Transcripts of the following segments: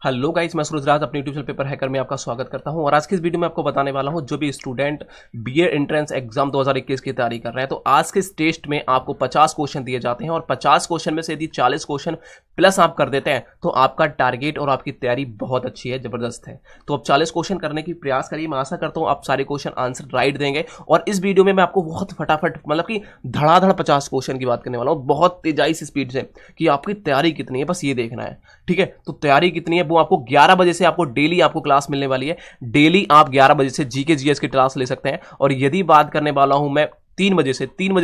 Hello guys, मैं सूरज राज अपने YouTube channel paper hacker में आपका स्वागत करता हूं। और आज की इस वीडियो में आपको बताने वाला हूं जो भी स्टूडेंट बीए एंट्रेंस एग्जाम 2021 की तैयारी कर रहे हैं, तो आज के इस टेस्ट में आपको 50 क्वेश्चन दिए जाते हैं और 50 क्वेश्चन में से यदि 40 क्वेश्चन प्लस आप कर देते हैं तो आपका टारगेट और आपकी तैयारी बहुत अच्छी है, जबरदस्त है। तो अब 40 क्वेश्चन करने की प्रयास करिए। मैं आशा करता हूँ आप सारे क्वेश्चन आंसर राइट देंगे। और इस वीडियो में मैं आपको बहुत फटाफट मतलब कि धड़ाधड़ 50 क्वेश्चन की बात करने वाला हूँ, बहुत तेजाई से स्पीड से, कि आपकी तैयारी कितनी है बस ये देखना है। ठीक है, तो तैयारी कितनी है वो आपको 11 बजे से आपको डेली आपको क्लास मिलने वाली है। डेली आप 11 बजे से जीके जीएस की क्लास ले सकते हैं। और यदि बात करने वाला हूं मैं 3 बजे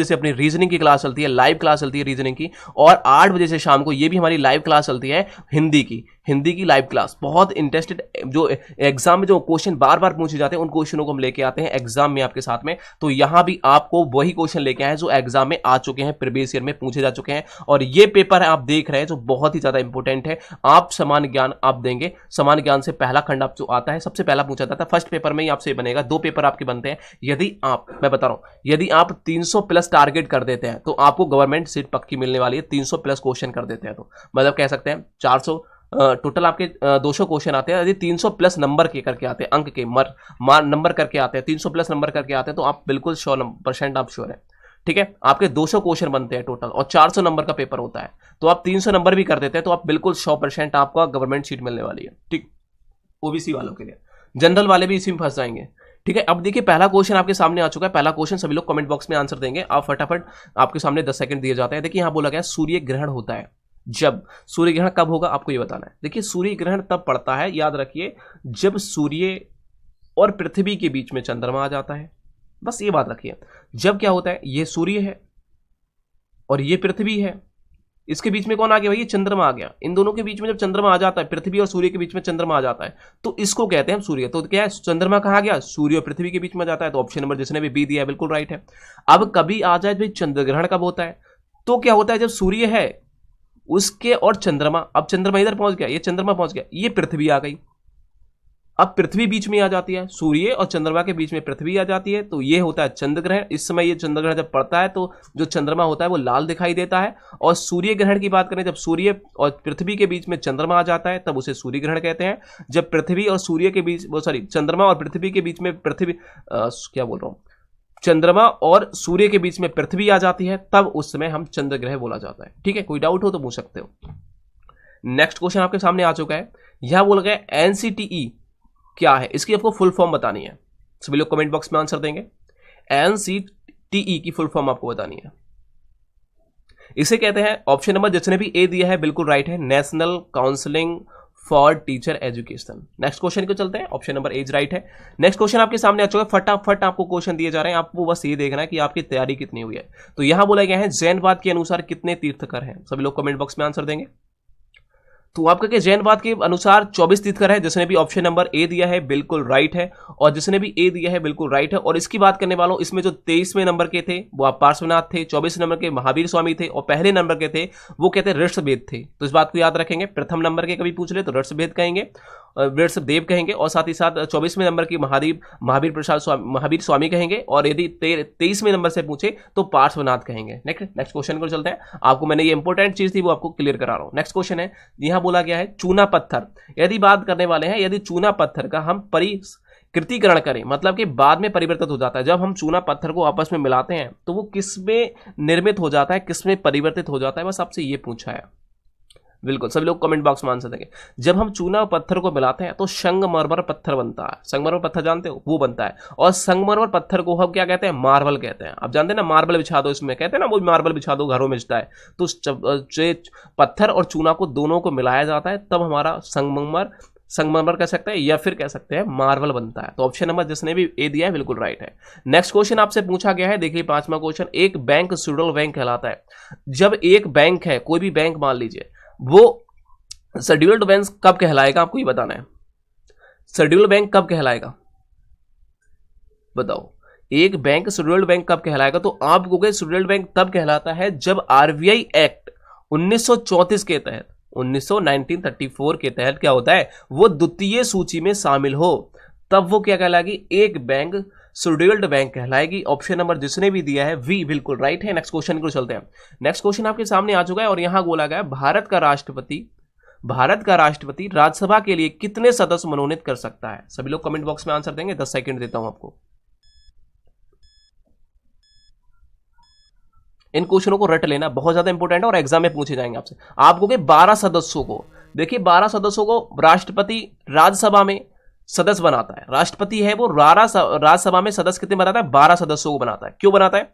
से अपनी रीजनिंग की क्लास चलती है, लाइव क्लास चलती है रीजनिंग की। और 8 बजे से शाम को ये भी हमारी लाइव क्लास चलती है हिंदी की लाइव क्लास। बहुत इंटरेस्टेड जो एग्जाम में जो क्वेश्चन बार बार पूछे जाते हैं उन क्वेश्चनों को हम लेके आते हैं एग्जाम में आपके साथ में। तो यहां भी आपको वही क्वेश्चन लेके आए जो एग्जाम में आ चुके हैं, प्रीवियस ईयर में पूछे जा चुके हैं। और ये पेपर है आप देख रहे हैं जो बहुत ही ज्यादा इंपॉर्टेंट है। आप समान ज्ञान आप देंगे, समान ज्ञान से पहला खंड आप जो आता है सबसे पहला पूछा जाता है, फर्स्ट पेपर में ही आपसे बनेगा। 2 पेपर आपके बनते हैं। यदि आप, मैं बता रहा हूं, यदि आप 300 प्लस टारगेट कर देते हैं तो आपको गवर्नमेंट सीट पक्की मिलने वाली है। 300 प्लस क्वेश्चन कर देते हैं तो मतलब कह सकते हैं 400 टोटल आपके 200 क्वेश्चन आते हैं। यदि 300 प्लस नंबर के करके आते हैं, अंक के नंबर करके आते हैं, 300 प्लस नंबर करके आते हैं तो आप बिल्कुल 100% आप श्योर है। ठीक है, आपके 200 क्वेश्चन बनते हैं टोटल और 400 नंबर का पेपर होता है। तो आप 300 नंबर भी कर देते हैं तो आप बिल्कुल 100% आपका गवर्नमेंट सीट मिलने वाली है। ठीक, ओबीसी वालों के लिए, जनरल वाले भी इसी में फंस जाएंगे। ठीक है, अब देखिए पहला क्वेश्चन आपके सामने आ चुका है। पहला क्वेश्चन सभी लोग कमेंट बॉक्स में आंसर देंगे। आप फटाफट, आपके सामने 10 सेकंड दिए जाते हैं। देखिए यहां बोला गया सूर्य ग्रहण होता है जब, सूर्य ग्रहण कब होगा आपको ये बताना है। देखिए सूर्य ग्रहण तब पड़ता है, याद रखिए, जब सूर्य और पृथ्वी के बीच में चंद्रमा आ जाता है। बस ये बात रखिए। जब क्या होता है, ये सूर्य है और ये पृथ्वी है, इसके बीच में कौन आ गया भाई, ये चंद्रमा आ गया। इन दोनों के बीच में जब चंद्रमा आ जाता है, पृथ्वी और सूर्य के बीच में चंद्रमा आ जाता है तो इसको कहते हैं हम सूर्य। तो क्या है, चंद्रमा कहाँ गया, सूर्य और पृथ्वी के बीच में जाता है। तो ऑप्शन नंबर जिसने भी बी दिया है बिल्कुल राइट है। अब कभी आ जाए भाई चंद्र ग्रहण कब होता है, तो क्या होता है जब सूर्य है उसके और चंद्रमा, अब चंद्रमा इधर पहुंच गया, ये चंद्रमा पहुंच गया, ये पृथ्वी आ गई। अब पृथ्वी बीच में आ जाती है, सूर्य और चंद्रमा के बीच में पृथ्वी आ जाती है, तो ये होता है चंद्र ग्रहण। इस समय ये चंद्र ग्रहण जब पड़ता है तो जो चंद्रमा होता है वो लाल दिखाई देता है। और सूर्य ग्रहण की बात करें, जब सूर्य और पृथ्वी के बीच में चंद्रमा आ जाता है तब उसे सूर्य ग्रहण कहते हैं। जब पृथ्वी और सूर्य के बीच, चंद्रमा और पृथ्वी के बीच में चंद्रमा और सूर्य के बीच में पृथ्वी आ जाती है तब उस समय हम चंद्र ग्रहण बोला जाता है। ठीक है, कोई डाउट हो तो पूछ सकते हो। नेक्स्ट क्वेश्चन आपके सामने आ चुका है। यह बोला गया एनसीटीई क्या है, इसकी आपको फुल फॉर्म बतानी है। सभी लोग कमेंट बॉक्स में आंसर देंगे। एनसीटीई की फुल फॉर्म आपको बतानी है। इसे कहते हैं, ऑप्शन नंबर जिसने भी ए दिया है बिल्कुल राइट है, national counselling for teacher education. Next question को चलते हैं, ऑप्शन नंबर एज राइट है। नेक्स्ट क्वेश्चन आपके सामने आ चुका है। फटाफट आपको क्वेश्चन दिए जा रहे हैं, आपको बस ये देखना है कि आपकी तैयारी कितनी हुई है। तो यहां बोला गया है जैनवाद के अनुसार कितने तीर्थकर हैं, सभी लोग कमेंट बॉक्स में आंसर देंगे। तो आपका क्या जैनवाद के अनुसार 24 तीर्थकर है। जिसने भी ऑप्शन नंबर ए दिया है बिल्कुल राइट है, और जिसने भी ए दिया है बिल्कुल राइट है। और इसकी बात करने वालों, इसमें जो 23वें नंबर के थे वो आप पार्श्वनाथ थे, 24 नंबर के महावीर स्वामी थे, और पहले नंबर के थे वो कहते हैं ऋषभदेव थे। तो इस बात को याद रखेंगे। प्रथम नंबर के कभी पूछ ले तो ऋषभदेव कहेंगे, ऋषभदेव कहेंगे, और साथ ही साथ 24वें नंबर की महावीर स्वामी कहेंगे, और यदि 23वें नंबर से पूछे तो पार्श्वनाथ कहेंगे। नेक्स्ट क्वेश्चन को चलते हैं। आपको मैंने ये इंपॉर्टेंट चीज थी वो आपको क्लियर करा रहा हूं। नेक्स्ट क्वेश्चन है, यहां बोला गया है चूना पत्थर। यदि बात करने वाले हैं, यदि चूना पत्थर का हम कृतिकरण करें, मतलब कि बाद में परिवर्तित हो जाता है। जब हम चूना पत्थर को आपस में मिलाते हैं तो वो किस में निर्मित हो जाता है, किस में परिवर्तित हो जाता है, बस आपसे ये पूछा है। बिल्कुल सभी लोग कमेंट बॉक्स में आंसर देंगे। जब हम चूना पत्थर को मिलाते हैं तो संगमरमर पत्थर बनता है। संगमरमर पत्थर जानते हो, वो बनता है। और संगमरमर पत्थर को हम क्या कहते हैं, मार्बल कहते हैं। आप जानते हैं ना, मार्बल बिछा दो, इसमें कहते हैं ना वो मार्बल बिछा दो घरों में बिछता है। तो पत्थर और चूना को दोनों को मिलाया जाता है तब हमारा संगमरमर कह सकते हैं या फिर कह सकते हैं मार्बल बनता है। तो ऑप्शन नंबर जिसने भी ए दिया है बिल्कुल राइट है। नेक्स्ट क्वेश्चन आपसे पूछा गया है, देखिए 5वां क्वेश्चन। एक बैंक शेड्यूल्ड बैंक कहलाता है। जब एक बैंक है, कोई भी बैंक मान लीजिए, वो शेड्यूल्ड बैंक कब कहलाएगा, आपको ये बताना है। शेड्यूल्ड बैंक कब कहलाएगा बताओ। एक बैंक शेड्यूल्ड बैंक कब कहलाएगा, तो आप कहोगे शेड्यूल्ड बैंक तब कहलाता है जब आरबीआई एक्ट 1934 के तहत, 1934 के तहत क्या होता है, वो द्वितीय सूची में शामिल हो, तब वो क्या कहलाएगी, एक बैंक शेड्यूल्ड बैंक कहलाएगी। ऑप्शन नंबर जिसने भी दिया है वी बिल्कुल राइट है। नेक्स्ट क्वेश्चन को चलते हैं। नेक्स्ट क्वेश्चन आपके सामने आ चुका है और यहां बोला गया भारत का राष्ट्रपति भारत का राष्ट्रपति राज्यसभा के लिए कितने सदस्य मनोनीत कर सकता है? सभी लोग कमेंट बॉक्स में आंसर देंगे। 10 सेकंड देता हूं आपको। इन क्वेश्चनों को रट लेना, बहुत ज्यादा इंपॉर्टेंट है और एग्जाम में पूछे जाएंगे आपसे। आपको के 12 सदस्यों को, देखिए 12 सदस्यों को राष्ट्रपति राज्यसभा में सदस्य बनाता है। राष्ट्रपति है वो राज्यसभा में सदस्य कितने बनाता है? 12 सदस्यों को बनाता है। क्यों बनाता है?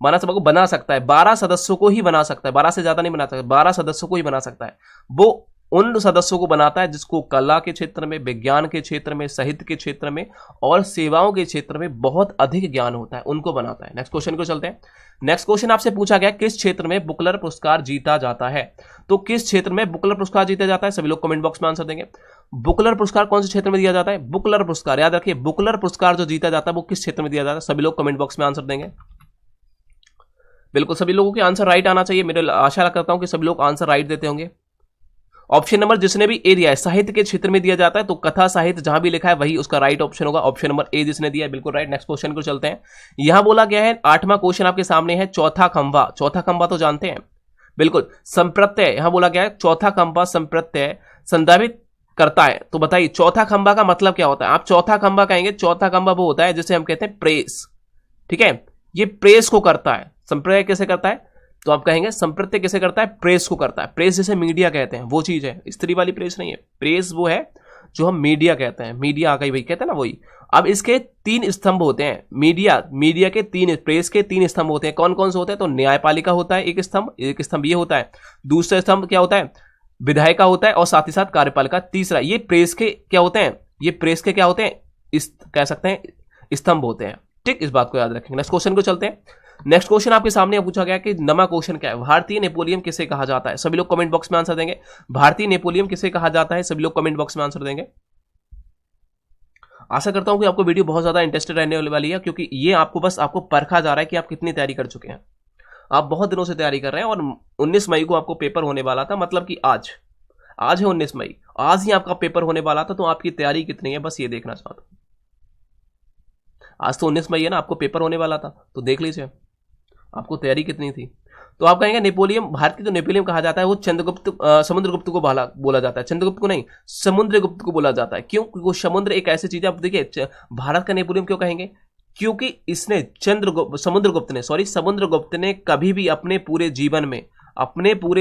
राज्यसभा को बना सकता है, 12 सदस्यों को ही बना सकता है, 12 से ज्यादा नहीं बना सकता, 12 सदस्यों को ही बना सकता है। वो उन सदस्यों को बनाता है जिसको कला के क्षेत्र में, विज्ञान के क्षेत्र में, साहित्य के क्षेत्र में और सेवाओं के क्षेत्र में बहुत अधिक ज्ञान होता है, उनको बनाता है। नेक्स्ट क्वेश्चन को चलते हैं। नेक्स्ट क्वेश्चन आपसे पूछा गया किस क्षेत्र में बुकलर पुरस्कार जीता जाता है? तो किस क्षेत्र में बुकलर पुरस्कार जीता जाता है? सभी लोग कमेंट बॉक्स में आंसर देंगे। बुकलर पुरस्कार कौन से क्षेत्र में दिया जाता है? बुकलर पुरस्कार, याद रखिए बुकलर पुरस्कार जो जीता जाता है वो किस क्षेत्र में दिया जाता है? सभी लोग कमेंट बॉक्स में आंसर देंगे। बिल्कुल सभी लोगों के आंसर राइट आना चाहिए। मेरे आशा करता हूं कि सभी लोग आंसर राइट देते होंगे। ऑप्शन नंबर जिसने भी ए दिया है साहित्य के क्षेत्र में दिया जाता है, तो कथा साहित्य जहां भी लिखा है वही उसका राइट ऑप्शन होगा। ऑप्शन नंबर ए जिसने दिया है बिल्कुल राइट। नेक्स्ट क्वेश्चन को चलते हैं। यहां बोला गया है 8वां क्वेश्चन आपके सामने है, चौथा खंभा। चौथा खंभा तो जानते हैं बिल्कुल, संप्रत्यय। यहां बोला गया है चौथा खंभा संप्रत्यय संदर्भित करता है। तो बताइए चौथा खंभा का मतलब क्या होता है? आप चौथा खंभा कहेंगे, चौथा खंभा वो होता है जिसे हम कहते हैं प्रेस। ठीक है, ये प्रेस को करता है। संप्रत्यय कैसे करता है? तो आप कहेंगे संप्रत्यय कैसे करता है? प्रेस को करता है। प्रेस जैसे मीडिया कहते हैं वो चीज है, स्त्री वाली प्रेस नहीं है। प्रेस वो है जो हम मीडिया कहते हैं, मीडिया आ गई वही कहते हैं ना, वही। अब इसके 3 स्तंभ होते हैं। मीडिया के 3, प्रेस के 3 स्तंभ होते हैं। कौन कौन से होते हैं? तो न्यायपालिका होता है एक स्तंभ ये होता है। दूसरा स्तंभ क्या होता है? विधायिका होता है और साथ ही साथ कार्यपालिका। तीसरा ये प्रेस के क्या होते हैं? ये प्रेस के क्या होते हैं? कह सकते हैं स्तंभ होते हैं। ठीक, इस बात को याद रखेंगे। नेक्स्ट क्वेश्चन को चलते हैं। नेक्स्ट क्वेश्चन आपके सामने पूछा गया कि नमा क्वेश्चन क्या है? भारतीय नेपोलियन किसे कहा जाता है? सभी लोग कमेंट बॉक्स में आंसर देंगे। भारतीय नेपोलियन किसे कहा जाता है? सभी लोग कमेंट बॉक्स में आंसर देंगे। आशा करता हूं कि आपको वीडियो बहुत ज्यादा इंटरेस्टेड रहने वाली है, क्योंकि ये आपको परखा जा रहा है कि आप कितनी तैयारी कर चुके हैं। आप बहुत दिनों से तैयारी कर रहे हैं और 19 मई को आपको पेपर होने वाला था, मतलब कि आज है 19 मई, आज ही आपका पेपर होने वाला था। तो आपकी तैयारी कितनी है बस ये देखना चाहता हूं। आज तो 19 मई है ना, आपको पेपर होने वाला था, तो देख लीजिए आपको तैयारी कितनी थी। तो आप कहेंगे नेपोलियन, भारत की जो नेपोलियन कहा जाता है वो समुद्रगुप्त को बोला जाता है। चंद्रगुप्त को नहीं, समुद्रगुप्त को बोला जाता है। क्यों? क्योंकि वो समुद्र एक ऐसी चीज है। आप देखिए भारत का नेपोलियन क्यों कहेंगे? क्योंकि इसने समुद्रगुप्त ने कभी भी अपने पूरे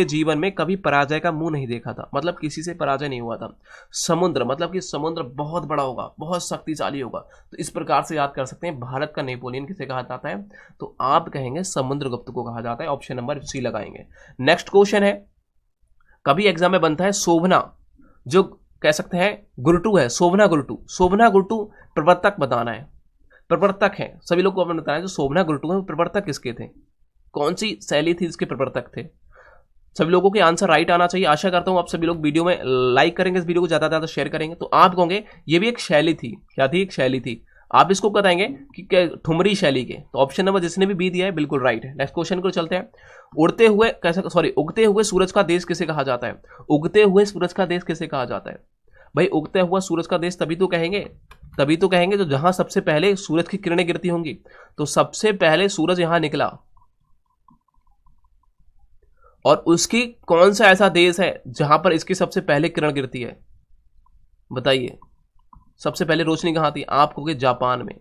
जीवन में कभी पराजय का मुंह नहीं देखा था। मतलब किसी से पराजय नहीं हुआ था। समुद्र मतलब कि समुद्र बहुत बड़ा होगा, बहुत शक्तिशाली होगा। तो इस प्रकार से याद कर सकते हैं भारत का नेपोलियन किसे कहा जाता है? तो आप कहेंगे समुद्रगुप्त को कहा जाता है। ऑप्शन नंबर सी लगाएंगे। नेक्स्ट क्वेश्चन है, कभी एग्जाम में बनता है शोभना, जो कह सकते हैं गुरुटू है, शोभना गुरुटू प्रवर्तक बताना है। प्रवर्तक है, सभी लोग को आपने बताया जो शोभना गुरुटू है प्रवर्तक किसके थे? कौन सी शैली थी इसके प्रवर्तक थे? सभी लोगों के आंसर राइट आना चाहिए। आशा करता हूं आप सभी लोग वीडियो में लाइक करेंगे, इस वीडियो को ज्यादा से ज्यादा शेयर करेंगे। तो आप कहोगे ये भी एक शैली थी। क्या थी? एक शैली थी। आप इसको बताएंगे कि ठुमरी शैली के। तो ऑप्शन नंबर जिसने भी बी दिया है बिल्कुल राइट है। नेक्स्ट क्वेश्चन को चलते हैं। उगते हुए सूरज का देश किसे कहा जाता है? उगते हुए सूरज का देश किसे कहा जाता है? भाई उगते हुआ सूरज का देश तभी तो कहेंगे जो जहां सबसे पहले सूरज की किरणें गिरती होंगी। तो सबसे पहले सूरज यहां निकला, और उसकी कौन सा ऐसा देश है जहां पर इसकी सबसे पहले किरण गिरती है? बताइए सबसे पहले रोशनी कहां थी? आप कहोगे जापान में।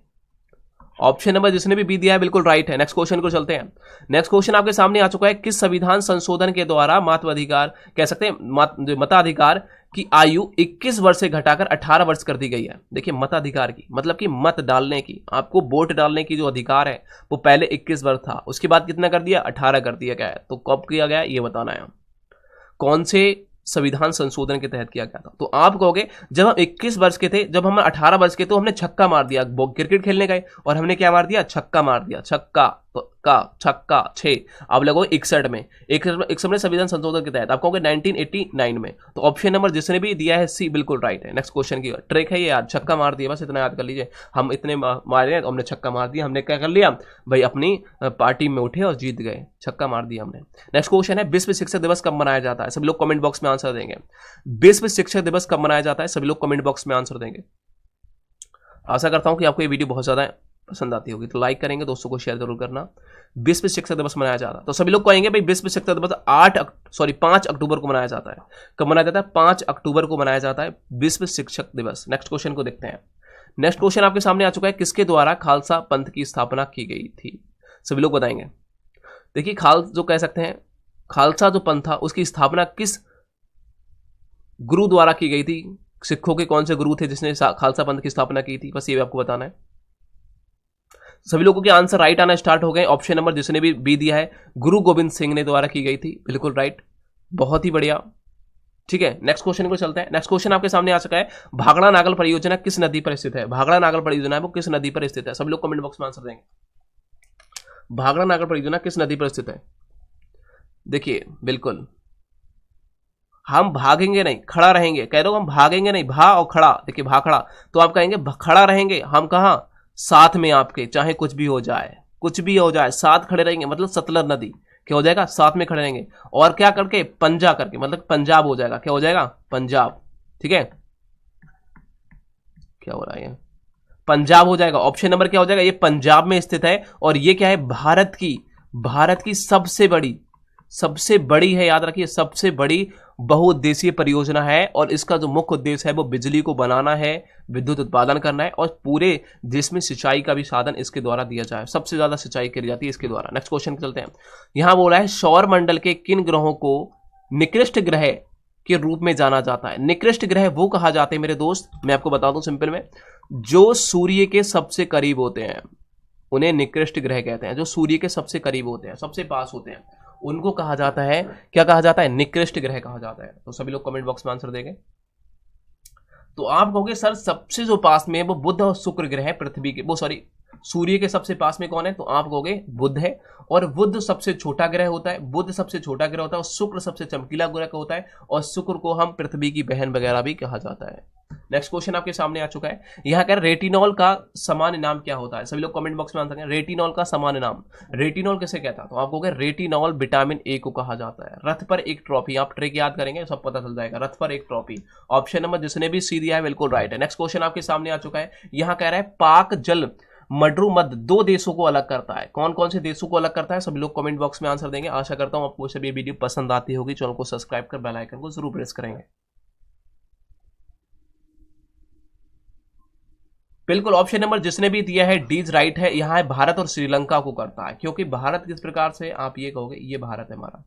ऑप्शन नंबर जिसने भी बी दिया है बिल्कुल राइट है। नेक्स्ट क्वेश्चन को चलते हैं। नेक्स्ट क्वेश्चन आपके सामने आ चुका है, किस संविधान संशोधन के द्वारा मातवाधिकार कह सकते हैं मताधिकार की आयु 21 वर्ष से घटाकर 18 वर्ष कर दी गई है? देखिए मताधिकार की मतलब कि मत डालने की, आपको वोट डालने की जो अधिकार है वो पहले 21 वर्ष था, उसके बाद कितना कर दिया? 18 कर दिया गया है। तो कब किया गया ये बताना है, कौन से संविधान संशोधन के तहत किया गया था? तो आप कहोगे जब हम 21 वर्ष के थे, जब हम 18 वर्ष के तो हमने छक्का मार दिया, क्रिकेट खेलने गए और हमने क्या मार दिया? छक्का मार दिया। छक्का 6। अब लगो 61 में, एक समय संविधान संशोधन के तहत आप कहोगे 1989 में। तो ऑप्शन नंबर जिसने भी दिया है सी बिल्कुल राइट है। नेक्स्ट क्वेश्चन की ट्रिक है ये याद, छक्का मार दिया, बस इतना याद कर लीजिए। हम इतने मारे तो हमने छक्का मार दिया, हमने क्या कर लिया भाई? अपनी पार्टी में उठे और जीत गए, छक्का मार दिया हमने। नेक्स्ट क्वेश्चन है, विश्व शिक्षक दिवस कब मनाया जाता है? सभी लोग कमेंट बॉक्स में आंसर देंगे। विश्व शिक्षक दिवस कब मनाया जाता है? सभी लोग कमेंट बॉक्स में आंसर देंगे। आशा करता हूं कि आपको ये वीडियो बहुत ज्यादा पसंद आती होगी तो लाइक करेंगे, दोस्तों को शेयर जरूर करना। विश्व शिक्षक दिवस मनाया जाता है तो सभी लोग कहेंगे भाई विश्व शिक्षक दिवस 5 अक्टूबर को मनाया जाता है। कब मनाया जाता है? 5 अक्टूबर को मनाया जाता है विश्व शिक्षक दिवस। नेक्स्ट क्वेश्चन को देखते हैं। नेक्स्ट क्वेश्चन आपके सामने आ चुका है, किसके द्वारा खालसा पंथ की स्थापना की गई थी? सभी लोग बताएंगे। देखिए जो कह सकते हैं खालसा जो पंथ था उसकी स्थापना किस गुरु द्वारा की गई थी? सिखों के कौन से गुरु थे जिसने खालसा पंथ की स्थापना की थी? बस ये आपको बताना है। सभी लोगों के आंसर राइट आना स्टार्ट हो गए। ऑप्शन नंबर जिसने भी बी दिया है, गुरु गोविंद सिंह ने द्वारा की गई थी, बिल्कुल राइट, बहुत ही बढ़िया। ठीक है, नेक्स्ट क्वेश्चन को चलते हैं। नेक्स्ट क्वेश्चन आपके सामने आ चुका है, भाखड़ा नागल परियोजना किस नदी पर स्थित है? भाखड़ा नागल परियोजना है वो किस नदी पर स्थित है? सभी लोग कमेंट बॉक्स में आंसर देंगे। भाखड़ा नागल परियोजना किस नदी पर स्थित है? देखिए बिल्कुल, हम भागेंगे नहीं, खड़ा रहेंगे। कह दो हम भागेंगे नहीं, भा और खड़ा, देखिए भाखड़ा, तो आप कहेंगे खड़ा रहेंगे, हम कहां? साथ में आपके, चाहे कुछ भी हो जाए, कुछ भी हो जाए साथ खड़े रहेंगे, मतलब सतलज नदी क्या हो जाएगा? साथ में खड़े रहेंगे। और क्या करके? पंजा करके, मतलब पंजाब हो जाएगा। क्या हो जाएगा? पंजाब। ठीक है, क्या हो रहा है? पंजाब हो जाएगा। ऑप्शन नंबर क्या हो जाएगा? ये पंजाब में स्थित है और ये क्या है? भारत की सबसे बड़ी है, याद रखिए, सबसे बड़ी बहुउद्देशीय परियोजना है। और इसका जो मुख्य उद्देश्य है वो बिजली को बनाना है, विद्युत उत्पादन करना है और पूरे देश में सिंचाई का भी साधन इसके द्वारा दिया जाए। सबसे ज्यादा सिंचाई करी जाती है इसके द्वारा। नेक्स्ट क्वेश्चन पे चलते हैं। यहां बोला है सौर मंडल के किन ग्रहों को निकृष्ट ग्रह के रूप में जाना जाता है? निकृष्ट ग्रह वो कहा जाते हैं मेरे दोस्त, मैं आपको बता दूं सिंपल में, जो सूर्य के सबसे करीब होते हैं उन्हें निकृष्ट ग्रह कहते हैं। जो सूर्य के सबसे करीब होते हैं, सबसे पास होते हैं, उनको कहा जाता है, क्या कहा जाता है? निकृष्ट ग्रह कहा जाता है। तो सभी लोग कमेंट बॉक्स में आंसर देंगे। तो आप कहोगे सर सबसे जो पास में है वो बुध और शुक्र ग्रह है पृथ्वी के, वो सॉरी सूर्य के सबसे पास में कौन है? तो आप कहोगे बुध है। और बुध सबसे छोटा ग्रह होता है, बुध सबसे छोटा ग्रह होता है और शुक्र सबसे चमकीला ग्रह होता है और शुक्र को हम पृथ्वी की बहन वगैरह भी कहा जाता है। नेक्स्ट क्वेश्चन आपके सामने आ चुका है। यहां कह रेटिनॉल का सामान्य नाम क्या होता है? सभी लोग कमेंट बॉक्स में आंसर करें। रेटिनॉल का सामान्य नाम, रेटिनॉल किसे कहता है? तो आप कहोगे रेटिनॉल विटामिन ए को कहा जाता है। रथ पर एक ट्रॉफी, आप ट्रिक याद करेंगे सब पता चल जाएगा। रथ पर एक ट्रॉफी, ऑप्शन नंबर जिसने भी सी दिया है बिल्कुल राइट है। नेक्स्ट क्वेश्चन आपके सामने आ चुका है। यहां कह रहा है पाक जल मडरू मध्य 2 देशों को अलग करता है। कौन कौन से देशों को अलग करता है? सभी लोग कमेंट बॉक्स में आंसर देंगे। आशा करता हूं आपको सभी वीडियो पसंद आती होगी। चैनल को सब्सक्राइब कर बेल आइकन को जरूर प्रेस करेंगे। बिल्कुल, ऑप्शन नंबर जिसने भी दिया है डीज राइट है। यहां है भारत और श्रीलंका को करता है, क्योंकि भारत किस प्रकार से, आप ये कहोगे ये भारत है हमारा,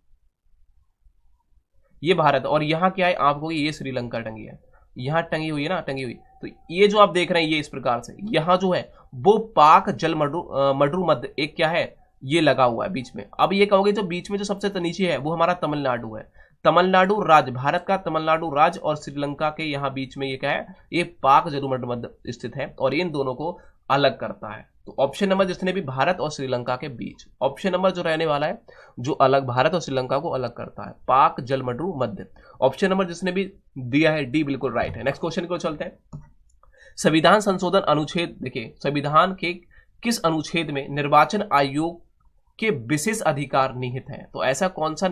ये भारत, और यहां क्या है? आप कहोगे ये श्रीलंका टंगी है, यहां टंगी हुई है ना, टंगी हुई। तो ये जो आप देख रहे हैं ये इस प्रकार से, यहां जो है वो पाक जल मडरू मध्य एक क्या है? ये लगा हुआ है बीच में। अब ये कहोगे जो बीच में जो सबसे नीचे है वो हमारा तमिलनाडु है। तमिलनाडु राज्य, भारत का तमिलनाडु राज्य और श्रीलंका के यहाँ बीच में ये क्या है? ये पाक जल मध्य स्थित है और इन दोनों को अलग करता है। तो ऑप्शन नंबर जिसने भी भारत और श्रीलंका के बीच, ऑप्शन नंबर जो रहने वाला है जो अलग भारत और श्रीलंका को अलग करता है, पाक जल मध्य। ऑप्शन नंबर जिसने भी दिया है डी बिल्कुल राइट है। नेक्स्ट क्वेश्चन को चलते हैं। संविधान संशोधन अनुच्छेद, देखिए संविधान के किस अनुच्छेद में निर्वाचन आयोग के विशेष अधिकार निहित हैं? तो ऐसा कौन सा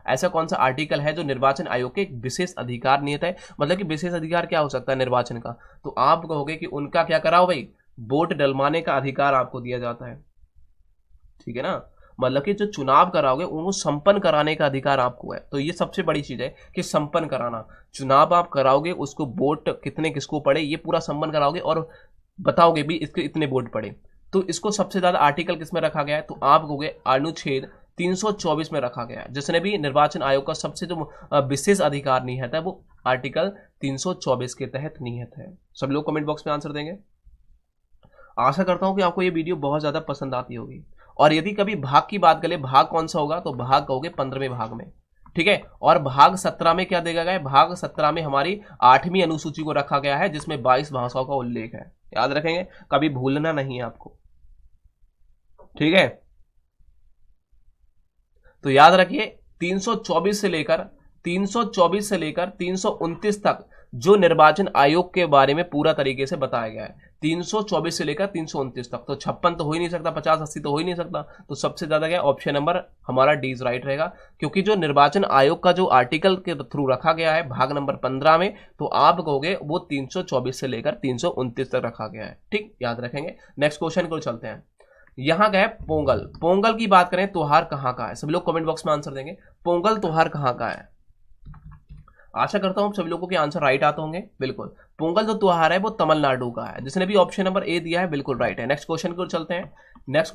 ऐसा कौन सा आर्टिकल है जो निर्वाचन आयोग के विशेष अधिकार निहित है? मतलब कि विशेष अधिकार क्या हो सकता है निर्वाचन का? तो आप कहोगे कि उनका क्या कराओ भाई? वोट डलवाने का अधिकार आपको दिया जाता है। ठीक है ना, मतलब कि जो चुनाव कराओगे उनको संपन्न कराने का अधिकार आपको है। तो ये सबसे बड़ी चीज है कि संपन्न कराना। चुनाव आप कराओगे, उसको वोट कितने किसको पड़े ये पूरा संपन्न कराओगे और बताओगे भी इसके इतने वोट पड़े। तो इसको सबसे ज्यादा आर्टिकल किसमें रखा गया है? तो आप कहोगे अनुच्छेद 324 में रखा गया है। जिसने भी निर्वाचन आयोग का सबसे जो विशेष अधिकार निहित है वो आर्टिकल 324 के तहत निहित है। सब लोग कमेंट बॉक्स में आंसर देंगे। आशा करता हूं कि आपको ये वीडियो बहुत ज्यादा पसंद आती होगी। और यदि कभी भाग की बात करें, भाग कौन सा होगा? तो भाग कहोगे 15वें भाग में। ठीक है, और भाग 17 में क्या देखा गया है? भाग 17 में हमारी 8वीं अनुसूची को रखा गया है जिसमें 22 भाषाओं का उल्लेख है। याद रखेंगे, कभी भूलना नहीं है आपको। ठीक है, तो याद रखिए 324 से लेकर 329 तक जो निर्वाचन आयोग के बारे में पूरा तरीके से बताया गया है। 324 से लेकर 329 तक, तो 56 तो हो ही नहीं सकता, 50 80 तो हो ही नहीं सकता, तो सबसे ज्यादा क्या ऑप्शन नंबर हमारा डी इज राइट रहेगा, क्योंकि जो निर्वाचन आयोग का जो आर्टिकल के थ्रू रखा गया है भाग नंबर 15 में, तो आप कहोगे वो 324 से लेकर 329 तक रखा गया है। ठीक, याद रखेंगे। नेक्स्ट क्वेश्चन को चलते हैं। यहां गए पोंगल। पोंगल की बात करें, त्योहार कहां का है? सभी लोग कमेंट बॉक्स में आंसर देंगे। पोंगल त्योहार कहां का है? आशा करता हूं सभी लोगों के आंसर राइट आते होंगे। बिल्कुल, पोंगल जो त्योहार है वो तमिलनाडु का है। जिसने भी ऑप्शन नंबर ए दिया है बिल्कुल राइट है। नेक्स्ट क्वेश्चन की ओर चलते हैं। नेक्स्ट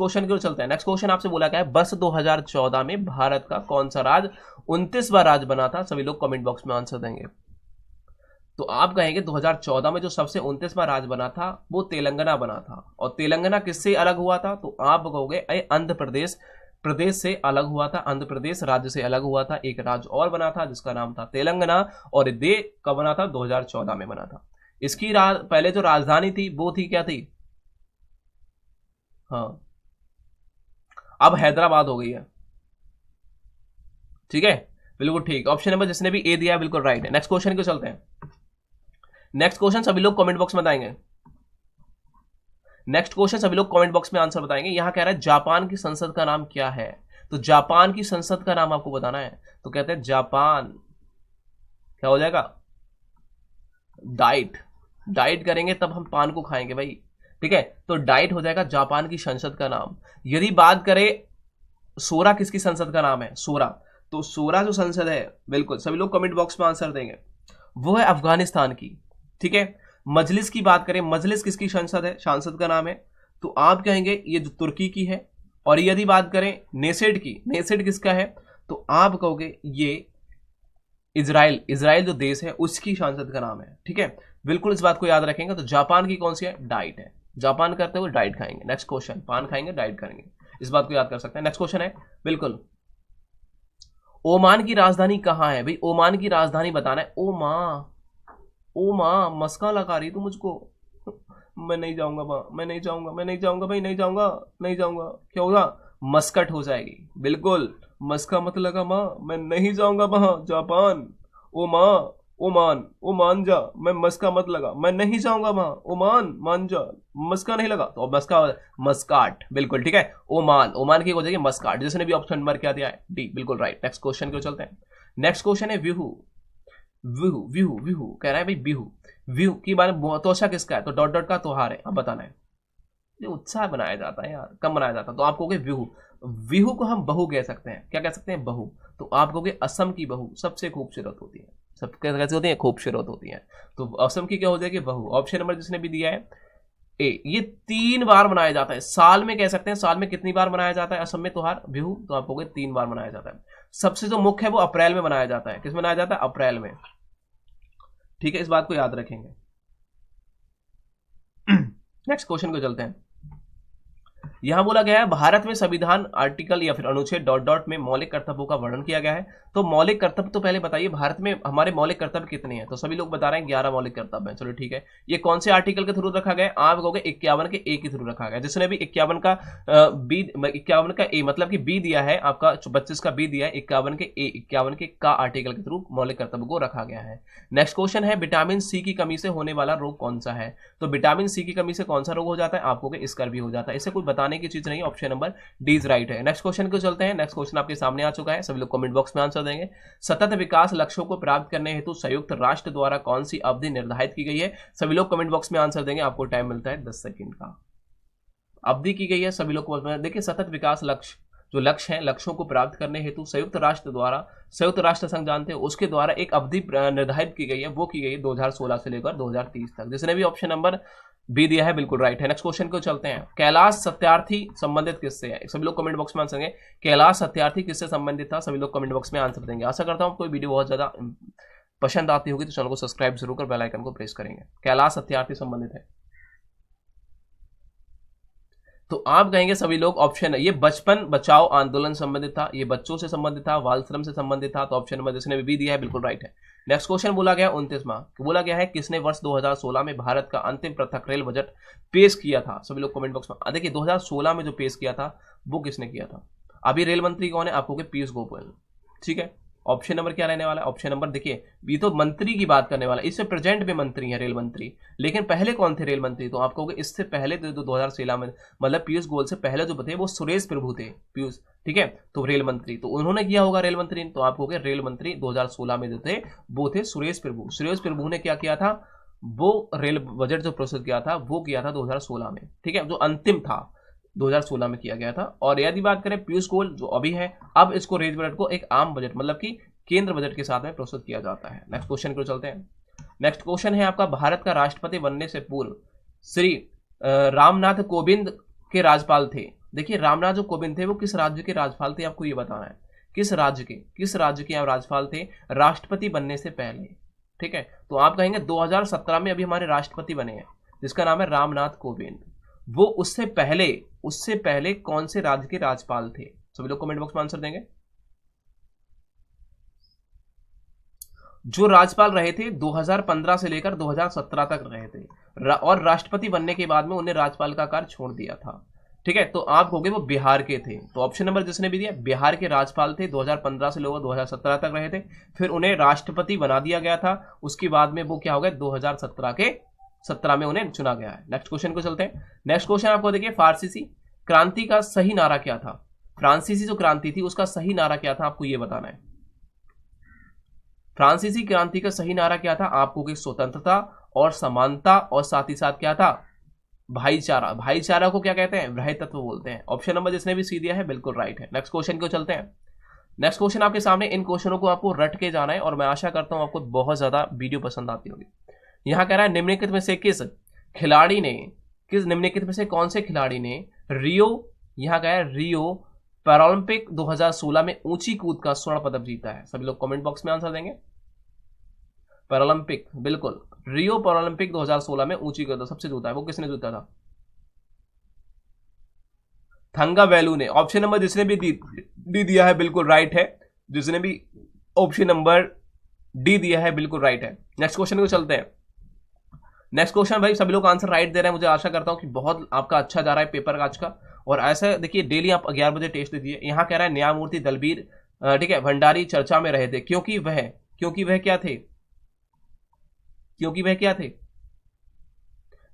क्वेश्चन आपसे बोला गया है वर्ष 2014 में भारत का कौन सा राज्य 29वां राज्य बना था? सभी लोग कमेंट बॉक्स में आंसर देंगे। तो आप कहेंगे 2014 में जो सबसे 29वां राज्य बना था वो तेलंगाना बना था। और तेलंगाना किससे अलग हुआ था? तो आप कहोगे आंध्र प्रदेश से अलग हुआ था। आंध्र प्रदेश राज्य से अलग हुआ था, एक राज्य और बना था जिसका नाम था तेलंगाना। और ये कब बना था? 2014 में बना था। इसकी पहले जो राजधानी थी वो थी, क्या थी? हाँ, अब हैदराबाद हो गई है। ठीक है, बिल्कुल ठीक। ऑप्शन नंबर जिसने भी ए दिया है बिल्कुल राइट है। नेक्स्ट क्वेश्चन को चलते हैं। नेक्स्ट क्वेश्चन सभी लोग कमेंट बॉक्स में बताएंगे। नेक्स्ट क्वेश्चन सभी लोग कमेंट बॉक्स में आंसर बताएंगे। यहां कह रहा है जापान की संसद का नाम क्या है? तो जापान की संसद का नाम आपको बताना है। तो कहते हैं जापान, क्या हो जाएगा? डाइट करेंगे तब हम पान को खाएंगे भाई। ठीक है, तो डाइट हो जाएगा जापान की संसद का नाम। यदि बात करें सोरा किसकी संसद का नाम है? सोरा, तो सोरा जो संसद है, बिल्कुल सभी लोग कमेंट बॉक्स में आंसर देंगे, वो है अफगानिस्तान की। ठीक है, मजलिस की बात करें, मजलिस किसकी संसद है? सांसद का नाम है, तो आप कहेंगे ये जो तुर्की की है। और यदि बात करें नेसेड की, नेसेड किसका है? तो आप कहोगे ये इजराइल जो देश है उसकी सांसद का नाम है। ठीक है, बिल्कुल इस बात को याद रखेंगे। तो जापान की कौन सी है? डाइट है। जापान करते हुए डाइट खाएंगे। नेक्स्ट क्वेश्चन, पान खाएंगे डाइट करेंगे, इस बात को याद कर सकते हैं। नेक्स्ट क्वेश्चन है, बिल्कुल ओमान की राजधानी कहां है? भाई ओमान की राजधानी बताना है। ओ माँ मस्का लगा रही तू मुझको। मैं नहीं जाऊंगा माँ, मैं नहीं जाऊंगा भाई, नहीं जाऊंगा। क्या होगा? मस्कट हो जाएगी। बिल्कुल, मस्का मत लगा माँ, मैं नहीं जाऊंगा वहां जापान। ओ माँ, ओ मान जा, मैं मस्का मत लगा, मैं नहीं जाऊंगा वहां। ओमान मान जा, मस्का नहीं लगा तो मस्का, मस्काट। बिल्कुल ठीक है, ओमान की हो जाएगी मस्काट। जिसने भी ऑप्शन नंबर क्या दिया है? डी, बिल्कुल राइट। नेक्स्ट क्वेश्चन को चलते हैं। नेक्स्ट क्वेश्चन है बिहू। कह रहा है भाई बिहू की बारे में। तोशा किसका है? तो डॉट डॉट का त्योहार है, अब बताना है। ये उत्साह बनाया जाता है यार, कम बनाया जाता है। तो आप कहोगे बिहू को हम बहू कह सकते हैं। क्या कह सकते हैं? बहू। तो आप कहोगे असम की बहू सबसे खूबसूरत होती है। सब कैसे होती है? खूबसूरत होती है। तो असम की क्या हो जाएगी? बहू। ऑप्शन नंबर जिसने भी दिया है ए। ये 3 बार मनाया जाता है साल में। कह सकते हैं साल में कितनी बार मनाया जाता है असम में त्योहार बिहू? तो आप कहोगे 3 बार मनाया जाता है। सबसे जो मुख्य है वो अप्रैल में मनाया जाता है। किस में मनाया जाता है? अप्रैल में। ठीक है, इस बात को याद रखेंगे। नेक्स्ट क्वेश्चन को चलते हैं। यहां बोला गया है भारत में संविधान आर्टिकल या फिर अनुच्छेद डॉट डॉट में मौलिक कर्तव्यों का वर्णन किया गया है। तो मौलिक कर्तव्य तो पहले बताइए भारत में हमारे मौलिक कर्तव्य कितने हैं? तो सभी लोग बता रहे हैं 11 मौलिक कर्तव्य हैं। चलो ठीक है, ये कौन से आर्टिकल के थ्रू रखा गया? आप कहोगे 51 के ए के थ्रू रखा गया। जिसने भी 51 का बी, 51 का ए मतलब कि बी दिया है, आपका 25 का बी दिया है, 51 के ए, 51 के का आर्टिकल के थ्रू मौलिक कर्तव्य को रखा गया है। नेक्स्ट क्वेश्चन है विटामिन सी की कमी से होने वाला रोग कौन सा है? तो विटामिन सी की कमी से कौन सा रोग हो जाता है? आपको स्कर्वी हो जाता है। इसे कोई बताने की चीज नहीं, option number D is right है। नेक्स्ट क्वेश्चन को चलते हैं। नेक्स्ट क्वेश्चन आपके सामने आ चुका है, सभी लोग कमेंट बॉक्स में आंसर देंगे। सतत विकास लक्ष्यों को प्राप्त करने हेतु संयुक्त राष्ट्र द्वारा कौन सी अवधि निर्धारित की गई है? सभी लोग कमेंट बॉक्स में आंसर देंगे। आपको टाइम मिलता है 10 सेकंड का। अवधि की गई है, सभी लोग को देखिए सतत विकास लक्ष्य जो लक्ष्य है, लक्ष्यों को प्राप्त करने हेतु संयुक्त राष्ट्र संघ जानते हैं उसके द्वारा एक अवधि निर्धारित की गई है। वो की गई है 2016 से लेकर 2030 तक। जिसने भी ऑप्शन नंबर बी दिया है बिल्कुल राइट है। नेक्स्ट क्वेश्चन को चलते हैं। कैलाश सत्यार्थी संबंधित किससे है? सभी लोग कमेंट बॉक्स में आंसर देंगे। कैलाश सत्यार्थी किससे संबंधित था? सभी लोग कमेंट बॉक्स में आंसर देंगे। आशा करता हूं कोई वीडियो बहुत ज्यादा पसंद आती होगी तो चैनल को सब्सक्राइब जरूर कर बेल आइकन को प्रेस करेंगे। कैलाश सत्यार्थी संबंधित है तो आप कहेंगे सभी लोग ऑप्शन है, ये बचपन बचाओ आंदोलन संबंधित था, ये बच्चों से संबंधित था, बाल श्रम से संबंधित था। तो ऑप्शन नंबर जिसने भी दिया है बिल्कुल राइट है। नेक्स्ट क्वेश्चन बोला गया 29वां, बोला गया है किसने वर्ष 2016 में भारत का अंतिम पृथक रेल बजट पेश किया था? सभी लोग कमेंट बॉक्स में देखिए 2016 में जो पेश किया था वो किसने किया था? अभी रेल मंत्री कौन है? आपको पीयूष गोयल। ठीक है, ऑप्शन नंबर क्या रहने वाला है? ऑप्शन नंबर देखिए, ये तो मंत्री की बात करने वाला है, इससे प्रेजेंट में मंत्री है रेल मंत्री, लेकिन पहले कौन थे रेल मंत्री? तो आप कहोगे इससे पहले तो 2016 में, मतलब पीयूष गोयल से पहले जो थे वो सुरेश प्रभु थे, पीयूष, ठीक है, तो रेल मंत्री, तो उन्होंने किया होगा रेल मंत्री, तो आप कहोगे रेल मंत्री 2016 में जो थे वो थे सुरेश प्रभु। सुरेश प्रभु ने क्या किया था? वो रेल बजट जो प्रस्तुत किया था वो किया था 2016 में, ठीक है, जो अंतिम था 2016 में किया गया था। और यदि बात करें पीयूष गोयल जो अभी है, अब इसको रेल बजट को एक आम बजट मतलब कि केंद्र बजट के साथ में प्रस्तुत किया जाता है। नेक्स्ट क्वेश्चन को चलते हैं। नेक्स्ट क्वेश्चन है आपका, भारत का राष्ट्रपति बनने से पूर्व श्री रामनाथ कोविंद के राज्यपाल थे। देखिए रामनाथ जो कोविंद थे वो किस राज्य के राज्यपाल थे, आपको ये बताना है। किस राज्य के आप राज्यपाल थे राष्ट्रपति बनने से पहले, ठीक है। तो आप कहेंगे 2017 में अभी हमारे राष्ट्रपति बने हैं जिसका नाम है रामनाथ कोविंद। वो उससे पहले कौन से राज्य के राज्यपाल थे? सभी लोग कमेंट बॉक्स में आंसर देंगे। जो राज्यपाल रहे थे 2015 से लेकर 2017 तक रहे थे और राष्ट्रपति बनने के बाद में उन्हें राज्यपाल का कार्य छोड़ दिया था, ठीक है। तो आप कहोगे वो बिहार के थे, तो ऑप्शन नंबर जिसने भी दिया बिहार के राज्यपाल थे, 2015 से लेकर 2017 तक रहे थे, फिर उन्हें राष्ट्रपति बना दिया गया था, उसके बाद में वो क्या हो गया 2017 में उन्हें चुना गया है। नेक्स्ट क्वेश्चन को चलते हैं। नेक्स्ट क्वेश्चन आपको देखिए, फारसीसी क्रांति का सही नारा क्या था? फ्रांसीसी जो क्रांति थी उसका सही नारा क्या था, आपको यह बताना है। फ्रांसीसी क्रांति का सही नारा क्या था? आपको कि स्वतंत्रता और समानता और साथ ही साथ क्या था? भाईचारा। भाईचारा को क्या कहते हैं? वृहतत्व बोलते हैं। ऑप्शन नंबर जिसने भी सी दिया है बिल्कुल राइट है। नेक्स्ट क्वेश्चन को चलते हैं। नेक्स्ट क्वेश्चन आपके सामने, इन क्वेश्चनों को आपको रट के जाना है और मैं आशा करता हूं आपको बहुत ज्यादा वीडियो पसंद आती होगी। यहां कह रहा है निम्नलिखित में से निम्नलिखित में से कौन से खिलाड़ी ने यहां कह रहा है रियो पैरालंपिक 2016 में ऊंची कूद का स्वर्ण पदक जीता है? सभी लोग कमेंट बॉक्स में आंसर देंगे। पैरालंपिक, बिल्कुल रियो पैरालंपिक 2016 में ऊंची कूद सबसे जीता है, वो किसने जीता था? थंगावेलु ने। ऑप्शन नंबर जिसने भी डी दिया है बिल्कुल राइट है, जिसने भी ऑप्शन नंबर डी दिया है बिल्कुल राइट है। नेक्स्ट क्वेश्चन को चलते हैं। नेक्स्ट क्वेश्चन भाई सभी लोग आंसर राइट दे रहे हैं, मुझे आशा करता हूं कि बहुत आपका अच्छा जा रहा है पेपर आज का। और ऐसा देखिए डेली आप 11 बजे टेस्ट दीजिए। यहां कह रहा है न्यायमूर्ति दलबीर ठीक है भंडारी चर्चा में रहे थे क्योंकि वह क्या थे?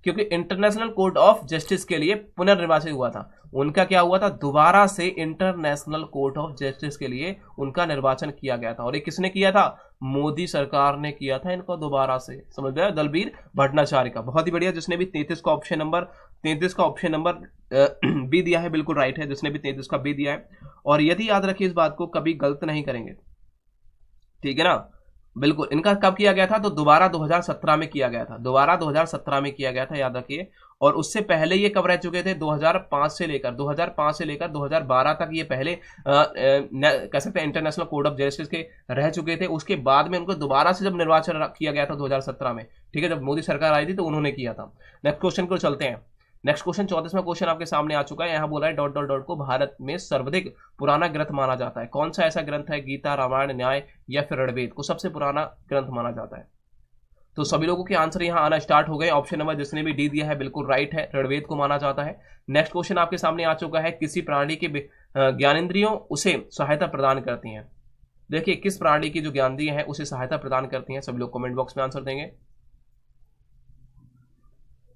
क्योंकि इंटरनेशनल कोर्ट ऑफ जस्टिस के लिए पुनर्निर्वाचित हुआ था। उनका क्या हुआ था? दोबारा से इंटरनेशनल कोर्ट ऑफ जस्टिस के लिए उनका निर्वाचन किया गया था। और ये किसने किया था? मोदी सरकार ने किया था इनको दोबारा से। समझ गए? दलबीर भट्टाचार्य का। बहुत ही बढ़िया। जिसने भी 33 का ऑप्शन नंबर बी दिया है बिल्कुल राइट है, जिसने भी 33 का बी दिया है। और यदि याद रखिए इस बात को, कभी गलत नहीं करेंगे, ठीक है ना? बिल्कुल। इनका कब किया गया था? तो दोबारा 2017 में किया गया था। याद रखिए। और उससे पहले ये कब रह चुके थे? 2005 से लेकर 2012 तक ये पहले कह सकते हैं इंटरनेशनल कोर्ट ऑफ जस्टिस के रह चुके थे। उसके बाद में उनको दोबारा से जब निर्वाचन किया गया था 2017 में, ठीक है, जब मोदी सरकार आई थी तो उन्होंने किया था। नेक्स्ट क्वेश्चन को चलते हैं। नेक्स्ट क्वेश्चन 34वां क्वेश्चन आपके सामने आ चुका है। यहां बोला है ... को भारत में सर्वाधिक पुराना ग्रंथ माना जाता है। कौन सा ऐसा ग्रंथ है? गीता, रामायण, न्याय या फिर ऋग्वेद को सबसे पुराना ग्रंथ माना जाता है? तो सभी लोगों के आंसर यहां आना स्टार्ट हो गए। ऑप्शन नंबर जिसने भी डी दिया है बिल्कुल राइट है, ऋग्वेद को माना जाता है। नेक्स्ट क्वेश्चन आपके सामने आ चुका है, किसी प्राणी के ज्ञानेंद्रियों उसे सहायता प्रदान करती हैं। देखिए किस प्राणी की जो ज्ञानेंद्रियां हैं उसे सहायता प्रदान करती हैं? सभी लोग कमेंट बॉक्स में आंसर देंगे।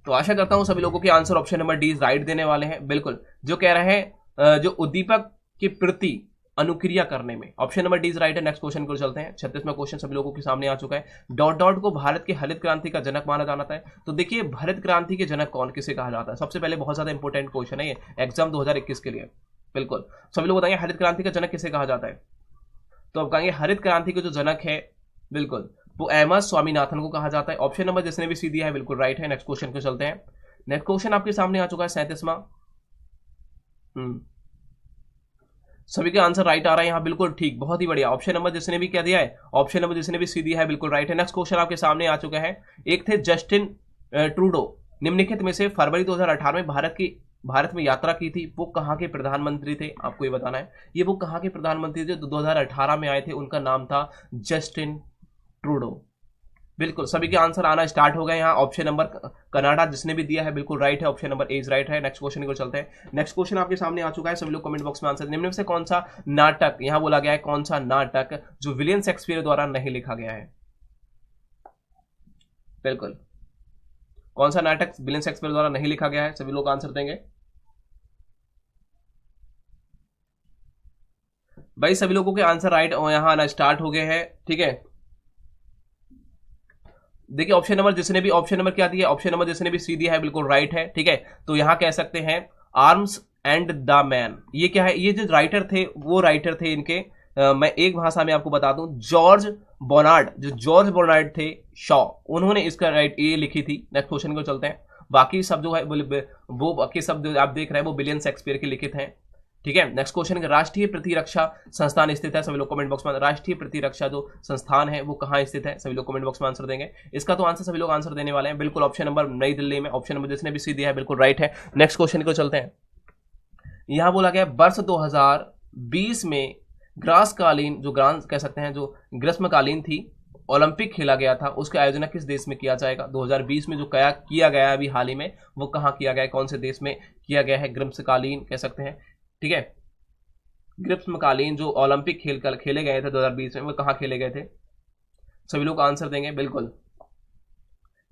तो आशा करता हूं सभी लोगों के answer option number D right देने वाले हैं। बिल्कुल। जो कह रहे हैं जो उद्दीपक के प्रति अनुक्रिया करने में, ऑप्शन नंबर डी राइट है। नेक्स्ट क्वेश्चन को चलते हैं। 36वां क्वेश्चन सभी लोगों के सामने आ चुका है। ... को भारत के हरित क्रांति का जनक माना जाता है। तो देखिए हरित क्रांति के जनक कौन किसे कहा जाता है? सबसे पहले बहुत ज्यादा इंपॉर्टेंट क्वेश्चन है ये एग्जाम 2021 के लिए। बिल्कुल सभी लोग बताएंगे हरित क्रांति का जनक किसे कहा जाता है? तो आप कहेंगे हरित क्रांति के जो जनक है बिल्कुल वो एमएस स्वामीनाथन को कहा जाता है। ऑप्शन नंबर जिसने भी सी दिया है बिल्कुल राइट है। नेक्स्ट क्वेश्चन को चलते हैं। नेक्स्ट क्वेश्चन आपके सामने आ चुका है 37वां। सभी का आंसर राइट आ रहा है यहां, बिल्कुल ठीक, बहुत ही बढ़िया। ऑप्शन नंबर जिसने भी क्या दिया है, ऑप्शन नंबर जिसने भी सी दिया है बिल्कुल राइट है। नेक्स्ट क्वेश्चन आपके सामने आ चुका है। एक थे जस्टिन ट्रूडो, निम्नलिखित में से फरवरी 2018 में भारत में यात्रा की थी, वो कहां के प्रधानमंत्री थे? आपको ये बताना है। ये वो कहां के प्रधानमंत्री थे? 2018 में आए थे, उनका नाम था जस्टिन ट्रूडो। बिल्कुल सभी के आंसर आना स्टार्ट हो गए। यहाँ ऑप्शन नंबर कनाडा जिसने भी दिया है बिल्कुल राइट है, option number A is right है। नेक्स्ट क्वेश्चन को चलते हैं। नेक्स्ट क्वेश्चन आपके सामने आ चुका है, सभी लोग कमेंट बॉक्स में आंसर। निम्न में से कौन सा नाटक, यहाँ बोला गया है कौन सा नाटक जो विलियम शेक्सपियर द्वारा नहीं लिखा गया है? बिल्कुल कौन सा नाटक विलियम शेक्सपियर द्वारा नहीं लिखा गया है, सभी लोग आंसर देंगे। भाई सभी लोगों के आंसर राइट यहां आना स्टार्ट हो गए हैं, ठीक है। देखिए ऑप्शन नंबर जिसने भी ऑप्शन नंबर क्या दिया, ऑप्शन नंबर जिसने भी सी दिया है बिल्कुल राइट है, ठीक है। तो यहां कह सकते हैं आर्म्स एंड द मैन, ये क्या है, ये जो राइटर थे वो राइटर थे इनके मैं एक भाषा में आपको बता दूं, जॉर्ज बर्नार्ड, जो जॉर्ज बर्नार्ड थे शॉ, उन्होंने इसका राइट ये लिखी थी। नेक्स्ट क्वेश्चन को चलते हैं। बाकी सब जो है वो बाकी सब जो आप देख रहे हैं वो विलियम शेक्सपियर के लिखित हैं, ठीक है। नेक्स्ट क्वेश्चन, राष्ट्रीय प्रतिरक्षा संस्थान स्थित है, सभी लोग कमेंट बॉक्स में राष्ट्रीय प्रतिरक्षा जो संस्थान है वो कहाँ स्थित है, सभी लोग कमेंट बॉक्स में आंसर देंगे। इसका तो आंसर सभी लोग आंसर देने वाले हैं बिल्कुल, ऑप्शन नंबर नई दिल्ली में, ऑप्शन नंबर जिसने भी सी दिया है बिल्कुल राइट है। नेक्स्ट क्वेश्चन को चलते हैं। यहां बोला गया वर्ष 2020 में ग्रासकालीन जो ग्रांस कह सकते हैं जो ग्रीष्मकालीन थी ओलंपिक खेला गया था, उसका आयोजन किस देश में किया जाएगा? 2020 में जो किया गया है अभी हाल ही में, वो कहाँ किया गया है, कौन से देश में किया गया है? ग्रीष्मकालीन कह सकते हैं, ठीक है। ग्रीष्मकालीन जो ओलंपिक खेले गए थे 2020 में, वो कहाँ खेले गए थे? सभी लोग आंसर देंगे बिल्कुल।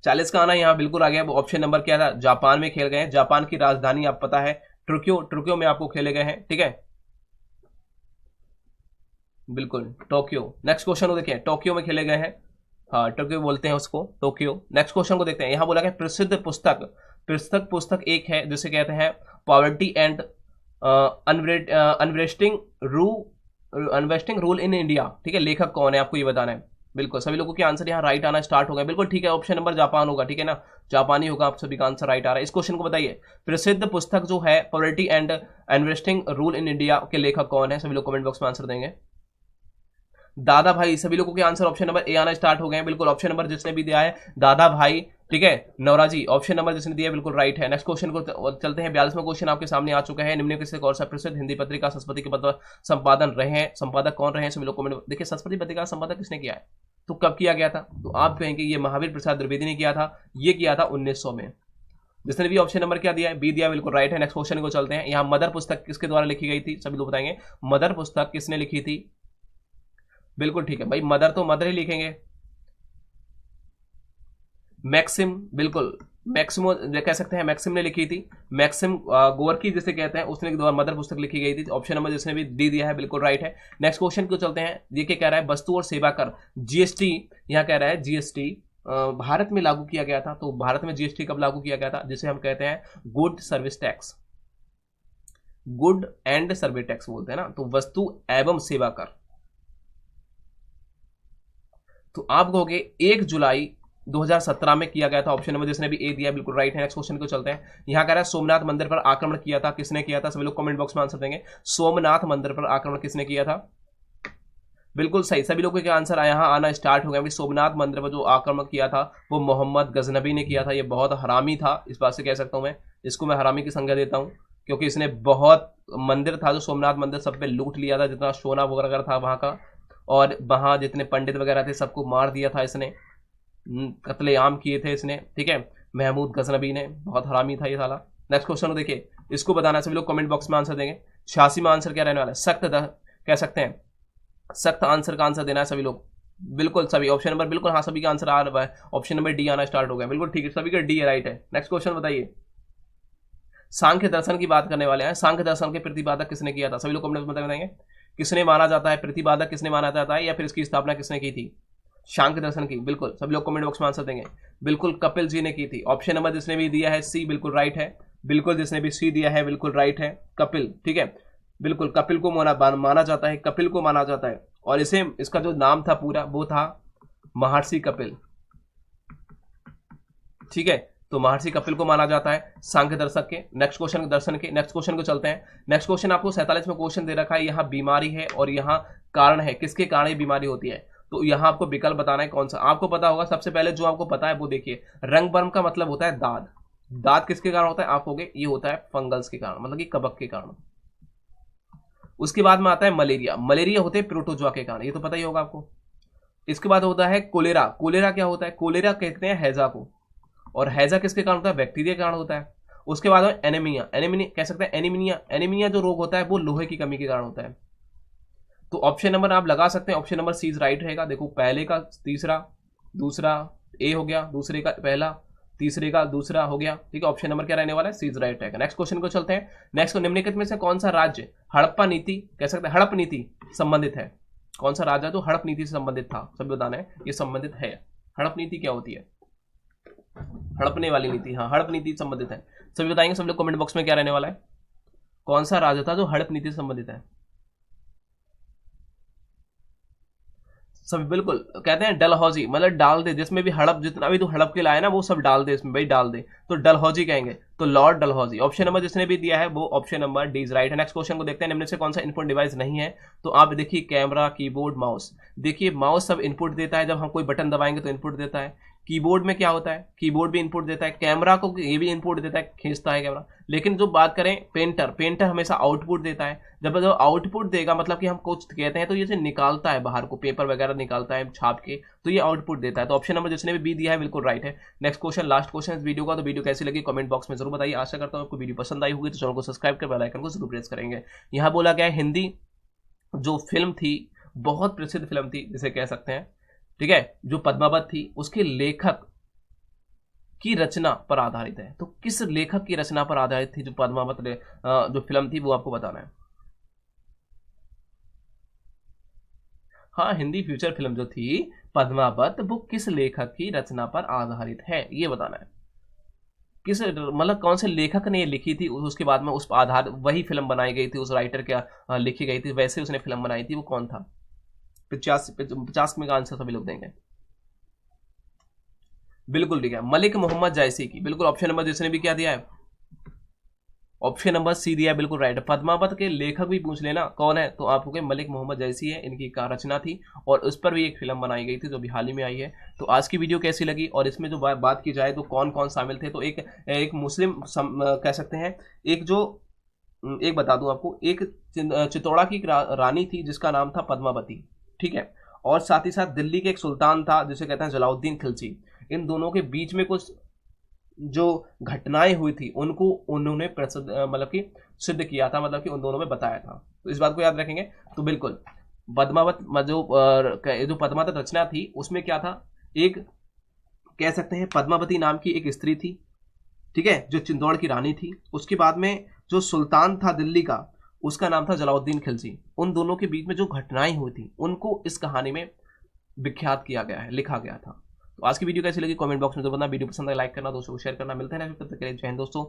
40 का आना यहाँ बिल्कुल आ गया। वो ऑप्शन नंबर क्या था? जापान में खेल गए हैं। जापान की राजधानी आप पता है टोक्यो में आपको खेले गए हैं, ठीक है, बिल्कुल टोक्यो। नेक्स्ट क्वेश्चन को देखिए, टोक्यो में खेले गए हैं, हाँ टोक्यो बोलते हैं उसको, टोक्यो। नेक्स्ट क्वेश्चन को देखते हैं। यहां बोला गया प्रसिद्ध पुस्तक एक है जिसे कहते हैं पॉवर्टी एंड अनवेस्टिंग रूल इन इंडिया, ठीक है। लेखक कौन है आपको ये बताना है बिल्कुल। सभी लोगों के आंसर यहाँ राइट आना स्टार्ट हो गया बिल्कुल, ठीक है। ऑप्शन नंबर जापान होगा, ठीक है ना, जापानी होगा, आप सभी का आंसर राइट आ रहा है। इस क्वेश्चन को बताइए, प्रसिद्ध पुस्तक जो है पॉवर्टी एंड अनवेस्टिंग रूल इन इंडिया के लेखक कौन है? सभी लोग कमेंट बॉक्स में आंसर देंगे। दादा भाई, सभी लोगों के आंसर ऑप्शन नंबर ए आना स्टार्ट हो गए हैं बिल्कुल। ऑप्शन नंबर जिसने भी दिया है दादा भाई, ठीक है, नवराजी, ऑप्शन नंबर जिसने दिया है बिल्कुल राइट है। नेक्स्ट क्वेश्चन को चलते हैं। 42वां क्वेश्चन आपके सामने आ चुका है। निम्न किसी कौन सा प्रसिद्ध हिंदी पत्रिका सरस्वती के पद संपादन रहे हैं, संपादक कौन रहे हैं? सभी लोग कमेंट। देखिए सरस्वती पत्रिका संपादक किसने किया है, तो कब किया गया था? तो आप कहेंगे ये महावीर प्रसाद द्विवेदी ने किया था, ये किया था 1900 में। जिसने भी ऑप्शन नंबर क्या दिया है, बी दिया, बिल्कुल राइट है। नेक्स्ट क्वेश्चन को चलते हैं। यहाँ मदर पुस्तक किसके द्वारा लिखी गई थी? सभी लोग बताएंगे मदर पुस्तक किसने लिखी थी? बिल्कुल ठीक है भाई, मदर तो मदर ही लिखेंगे। मैक्सिम, बिल्कुल मैक्सिमो कह सकते हैं, मैक्सिम ने लिखी थी। मैक्सिम गोवर्की जिसे कहते हैं, उसने द्वारा मदर पुस्तक लिखी गई थी। ऑप्शन नंबर जिसने भी डी दिया है बिल्कुल राइट है। नेक्स्ट क्वेश्चन को चलते हैं। ये क्या कह रहा है, वस्तु और सेवा कर जीएसटी, यहाँ कह रहा है जीएसटी भारत में लागू किया गया था। तो भारत में जीएसटी कब लागू किया गया था? जिसे हम कहते हैं good service tax, good and service tax बोलते हैं ना, तो वस्तु एवं सेवा कर। तो आप कहोगे 1 जुलाई 2017 में किया गया था। ऑप्शन नंबर जिसने भी ए दिया बिल्कुल राइट है। नेक्स्ट क्वेश्चन को चलते हैं। यहां कह रहा है सोमनाथ मंदिर पर आक्रमण किया था, किसने किया था? सभी लोग कमेंट बॉक्स में आंसर देंगे। सोमनाथ मंदिर पर आक्रमण किसने किया था? बिल्कुल सही, सभी लोगों के आंसर यहाँ आना स्टार्ट हो गया। सोमनाथ मंदिर पर जो आक्रमण किया था वो मोहम्मद गजनबी ने किया था। ये बहुत हरामी था, इस बात से कह सकता हूँ मैं, इसको मैं हरामी की संज्ञा देता हूँ, क्योंकि इसने बहुत मंदिर था जो सोमनाथ मंदिर सब पे लूट लिया था, जितना सोना वगैरह था वहां का, और वहां जितने पंडित वगैरह थे सबको मार दिया था इसने, कत्लेआम किए थे इसने, ठीक है। महमूद गजनबी ने, बहुत हरामी था ये साला। नेक्स्ट क्वेश्चन को देखिए, इसको बताना सभी लोग कमेंट बॉक्स में आंसर देंगे। 86 में आंसर क्या रहने वाला है? सख्त कह सकते हैं, सख्त आंसर का आंसर देना है सभी लोग, बिल्कुल सभी। ऑप्शन नंबर बिल्कुल हाँ, सभी का आंसर आ रहा है। ऑप्शन नंबर डी आना स्टार्ट हो गया, बिल्कुल ठीक है, सभी का डी राइट है। नेक्स्ट क्वेश्चन बताइए। सांख्य दर्शन की बात करने वाले हैं। सांख्य दर्शन के प्रतिपादक किसने किया था? सभी लोग कमेंट में बताएंगे किसने माना जाता है, प्रतिपादक किसने माना जाता है, या फिर इसकी स्थापना किसने की थी सांख्य दर्शन की? बिल्कुल सभी लोग कमेंट बॉक्स में आंसर देंगे। बिल्कुल कपिल जी ने की थी। ऑप्शन नंबर जिसने भी दिया है सी बिल्कुल राइट है, बिल्कुल जिसने भी सी दिया है बिल्कुल राइट है, कपिल, ठीक है, बिल्कुल कपिल को माना जाता है, कपिल को माना जाता है। और इसे इसका जो नाम था पूरा वो था महर्षि कपिल, ठीक है। तो महर्षि कपिल को माना जाता है सांख्य दर्शक के। नेक्स्ट क्वेश्चन दर्शन के, नेक्स्ट क्वेश्चन को चलते हैं। नेक्स्ट क्वेश्चन आपको 47 में क्वेश्चन दे रखा है, यहाँ बीमारी है और यहाँ कारण है, किसके कारण ये बीमारी होती है? तो यहाँ आपको विकल्प बताना है कौन सा। आपको पता होगा, सबसे पहले जो आपको पता है वो देखिए, रंग बर्म का मतलब होता है दाद। दाद किसके कारण होता है? आप कहोगे ये होता है फंगल्स के कारण, मतलब कि कबक के कारण। उसके बाद में आता है मलेरिया, मलेरिया होते हैं प्रोटोजोआ के कारण, ये तो पता ही होगा आपको। इसके बाद होता है कोलेरा। कोलेरा क्या होता है? कोलेरा कहते हैं हैजा को, और हैजा किसके कारण होता है? बैक्टीरिया के कारण होता है। उसके बाद है एनीमिया। एनीमिया कह सकते हैं एनीमिया। एनीमिया जो रोग होता है वो लोहे की कमी के कारण होता है। तो ऑप्शन नंबर आप लगा सकते हैं, option number C is right रहेगा। देखो पहले का तीसरा, दूसरा ए हो गया, दूसरे का पहला, तीसरे का दूसरा हो गया, ठीक है। ऑप्शन नंबर क्या रहने वाला है? सी इज राइट रहेगा। नेक्स्ट क्वेश्चन को चलते हैं। नेक्स्ट, निम्नलिखित में से कौन सा राज्य हड़प्पा नीति कह सकते हैं हड़प नीति संबंधित है? कौन सा राज्य है जो हड़प नीति से संबंधित था? सभी बताना है ये संबंधित है। हड़प नीति क्या होती है? हड़पने वाली नीति, हाँ हड़प नीति संबंधित है। सभी बताएंगे सब लोग कमेंट बॉक्स में क्या रहने वाला है, कौन सा राज्य था जो हड़प नीति से संबंधित है? सब बिल्कुल कहते हैं डलहौजी, मतलब डाल दे, जिसमें भी हड़प, जितना भी तू हड़प के लाए ना वो सब डाल दे इसमें, भाई डाल दे, तो डलहौजी कहेंगे। तो लॉर्ड डलहौजी। ऑप्शन नंबर जिसने भी दिया है वो option number D is right है। नेक्स्ट क्वेश्चन को देखते हैं। निम्न से कौन सा इनपुट डिवाइस नहीं है? तो आप देखिए कैमरा, कीबोर्ड, माउस। देखिए माउस सब इनपुट देता है, जब हम कोई बटन दबाएंगे तो इनपुट देता है। कीबोर्ड में क्या होता है? कीबोर्ड भी इनपुट देता है। कैमरा को ये भी इनपुट देता है, खींचता है कैमरा। लेकिन जो बात करें पेंटर, पेंटर हमेशा आउटपुट देता है। जब आउटपुट देगा मतलब कि हम कुछ कहते हैं तो ये निकालता है बाहर को, पेपर वगैरह निकालता है छाप के, तो ये आउटपुट देता है। तो ऑप्शन नंबर जिसने भी बी दिया है बिल्कुल राइट है। नेक्स्ट क्वेश्चन, लास्ट क्वेश्चन इस वीडियो का। तो वीडियो कैसी लगी कमेंट बॉक्स में जरूर बताइए। आशा करता हूं आपको वीडियो पसंद आई होगी, तो चैनल को सब्सक्राइब कर बेल आइकन को जरूर प्रेस करेंगे। यहाँ बोला गया है हिंदी जो फिल्म थी, बहुत प्रसिद्ध फिल्म थी जिसे कह सकते हैं, ठीक है, जो पद्मावत थी, उसके लेखक की रचना पर आधारित है। तो किस लेखक की रचना पर आधारित थी जो पद्मावत जो फिल्म थी, वो आपको बताना है। हाँ, हिंदी फ्यूचर फिल्म जो थी पद्मावत, वो किस लेखक की रचना पर आधारित है, ये बताना है। किस मतलब कौन से लेखक ने ये लिखी थी, उसके बाद में उस आधार वही फिल्म बनाई गई थी, उस राइटर क्या लिखी गई थी, वैसे उसने फिल्म बनाई थी, वो कौन था? 50 में का आंसर सभी लोग देंगे। बिल्कुल ठीक है, मलिक मोहम्मद जायसी की। बिल्कुल ऑप्शन नंबर जिसने भी क्या दिया है, ऑप्शन नंबर सी दिया है, बिल्कुल राइट। पद्मावत के लेखक भी पूछ लेना कौन है, तो आपको मलिक मोहम्मद जायसी है, इनकी का रचना थी, और उस पर भी एक फिल्म बनाई गई थी जो भी हाल ही में आई है। तो आज की वीडियो कैसी लगी, और इसमें जो बात की जाए तो कौन कौन शामिल थे, तो एक मुस्लिम कह सकते हैं, एक बता दूं आपको, एक चित्तौड़ा की रानी थी जिसका नाम था पद्मावती, ठीक है, और साथ ही साथ दिल्ली के एक सुल्तान था जिसे कहते हैं जलाउद्दीन खिलजी। इन दोनों के बीच में कुछ जो घटनाएं हुई थी उनको उन्होंने मतलब कि सिद्ध किया था, मतलब कि उन दोनों में बताया था। तो इस बात को याद रखेंगे। तो बिल्कुल पद्मावत जो पद्मावत रचना थी उसमें क्या था, एक कह सकते हैं पद्मावती नाम की एक स्त्री थी, ठीक है, जो चित्तौड़ की रानी थी। उसके बाद में जो सुल्तान था दिल्ली का, उसका नाम था जलाउद्दीन खिलजी। उन दोनों के बीच में जो घटनाएं हुई थी उनको इस कहानी में विख्यात किया गया है, लिखा गया था। तो आज की वीडियो कैसी लगी कमेंट बॉक्स में तो बताना। वीडियो पसंद है लाइक करना, दोस्तों को शेयर करना। मिलते हैं ना, तब तक के लिए जय हिंद दोस्तों।